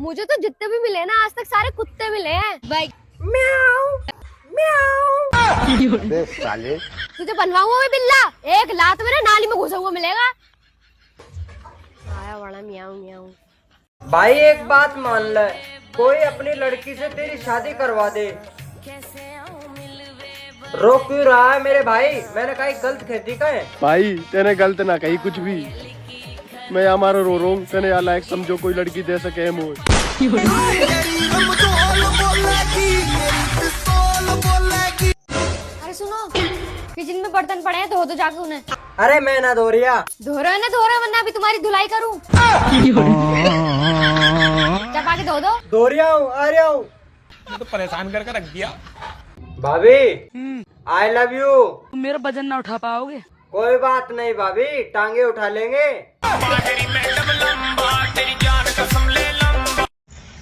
मुझे तो जितने भी मिले ना आज तक सारे कुत्ते मिले हैं भाई। म्याऊ म्याऊ। बे साले तुझे बनवाऊंगा मैं बिल्ला, एक लात मेरे नाली में घुसा हुआ मिलेगा। आया बड़ा म्याऊ म्याऊ। भाई एक बात मान ले, कोई अपनी लड़की से तेरी शादी करवा दे, रोक क्यों रहा है मेरे भाई? मैंने कहा गलत खेती का है भाई, तेने गलत ना कही कुछ भी। मैं हमारा रो रहा हूँ, तेने या लायक समझो कोई लड़की दे सके मोह। अरे सुनो, किचन में बर्तन पड़े हैं, धो दो जाके उन्हें। अरे मैं ना धो रिया। धो रहा है ना, धो रहा है, वरना अभी तुम्हारी धुलाई करूं। चपा के धो दो। धो रिया हूँ, आ रहा हूँ। तो परेशान करके रख दिया। भाभी आई लव यू। तुम मेरा वजन ना उठा पाओगे। कोई बात नहीं भाभी, टांगे उठा लेंगे।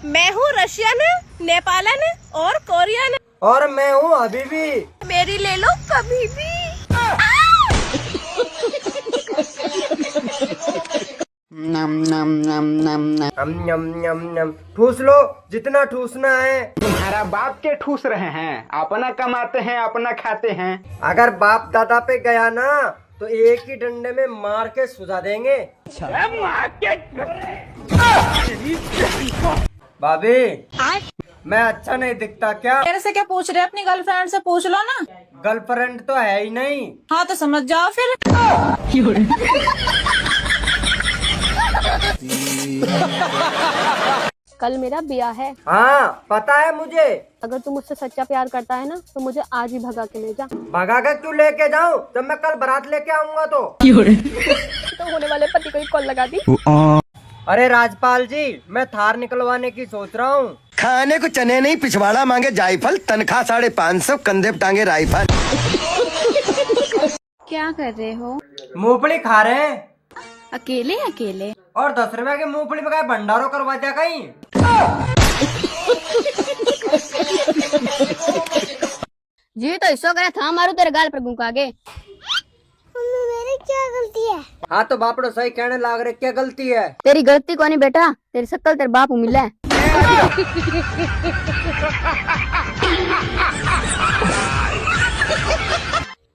मैं हूँ रशियन, नेपालन और कोरियन। और मैं हूँ अभी भी। मेरी ले लो कभी भी। नम नम नम नम नम। ठूस लो जितना ठूसना है। तुम्हारा बाप के ठूस रहे हैं, अपना कमाते हैं अपना खाते हैं। अगर बाप दादा पे गया ना तो एक ही डंडे में मार के सुझा देंगे। भाभी मैं अच्छा नहीं दिखता क्या? मेरे से क्या पूछ रहे? अपनी गर्लफ्रेंड से पूछ लो ना। गर्लफ्रेंड तो है ही नहीं। हाँ तो समझ जाओ फिर। कल मेरा ब्याह है। हाँ पता है मुझे। अगर तू मुझसे सच्चा प्यार करता है ना तो मुझे आज ही भगा के ले जा। भगा के क्यों लेके जाऊँ जब मैं कल बारात लेके आऊंगा तो होने वाले पति को ही कॉल लगा दी। अरे राजपाल जी, मैं थार निकलवाने की सोच रहा हूँ। खाने को चने नहीं, पिछवाड़ा मांगे जायफल, तनख्वाह 550, कंधे पे टांगे राइफल। क्या कर रहे हो? मूंगफली खा रहे हैं। अकेले अकेले? और 10 रुपए के मूंगफली में भंडारों करवा दिया कहीं। जी तो ऐसा करे था मारू तेरे गाल पर गुंका के। मेरी क्या गलती है? हाँ तो बापड़ो सही कहने लाग रहे, क्या गलती है? तेरी गलती को नहीं बेटा, तेरी शक्ल तेरे बाप को मिला है।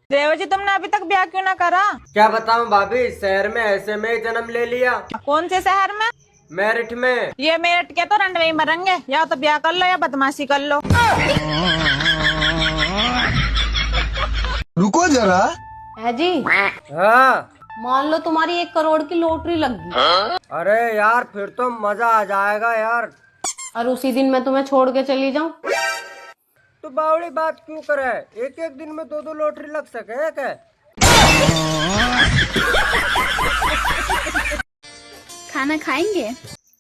देव जी तुमने अभी तक ब्याह क्यों ना करा? क्या बताऊं भाभी, शहर में ऐसे में जन्म ले लिया। कौन से शहर में? मेरिट में। ये मेरिट के तो रंडवे ही मरेंगे, या तो ब्याह कर लो या बदमाशी कर लो। रुको जरा। है जी। हाँ मान लो तुम्हारी 1 करोड़ की लॉटरी लग गई। अरे यार फिर तो मजा आ जाएगा यार। और उसी दिन मैं तुम्हें छोड़ के चली जाऊं? तो बावड़ी बात क्यों करे? एक एक दिन में 2-2 लॉटरी लग सके क्या? खाना खाएंगे?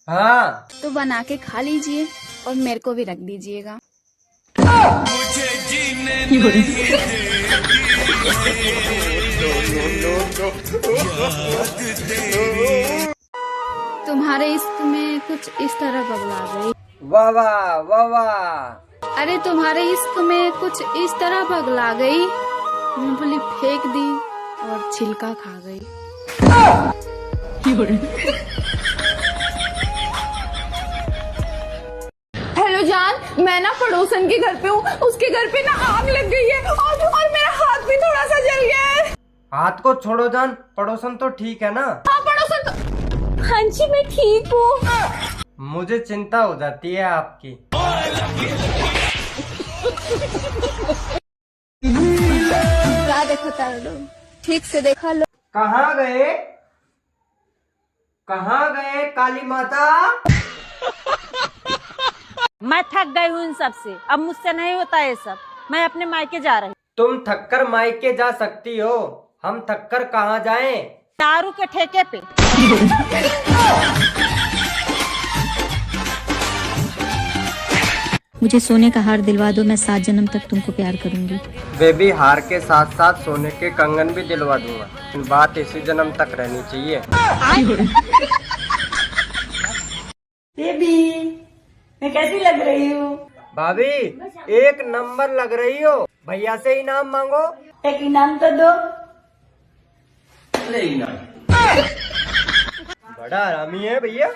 हाँ तो बना के खा लीजिए और मेरे को भी रख दीजिएगा। तुम्हारे इश्क में कुछ इस तरह बबला गई। वाह वाह वाह वाह। अरे तुम्हारे इश्क में कुछ इस तरह पगला गई, मूंगफली फेंक दी और छिलका खा गई। हेलो जान, मैं ना पड़ोसन के घर पे हूँ, उसके घर पे ना आग लग गई है और मेरा हाथ भी थोड़ा सा जल गया है। हाथ को छोड़ो जान, पड़ोसन तो ठीक है ना? हाँ पड़ोसन तो। हाँ जी मैं ठीक हूँ। मुझे चिंता हो जाती है आपकी। देखो तारो, ठीक से देखा लो। कहाँ गए? कहाँ गए काली माता? मैं थक गई हूँ इन सब से, अब मुझसे नहीं होता ये सब। मैं अपने मायके जा रही हूँ। तुम थककर मायके जा सकती हो, हम थककर कहाँ जाएं? दारू के ठेके पे। मुझे सोने का हार दिलवा दो, मैं 7 जन्म तक तुमको प्यार करूंगी। बेबी हार के साथ साथ सोने के कंगन भी दिलवा दूंगा, बात इसी जन्म तक रहनी चाहिए। बेबी मैं कैसी लग रही हूँ? भाभी 1 नंबर लग रही हो, भैया से इनाम मांगो। एक इनाम तो दो। बड़ा हरामी है भैया।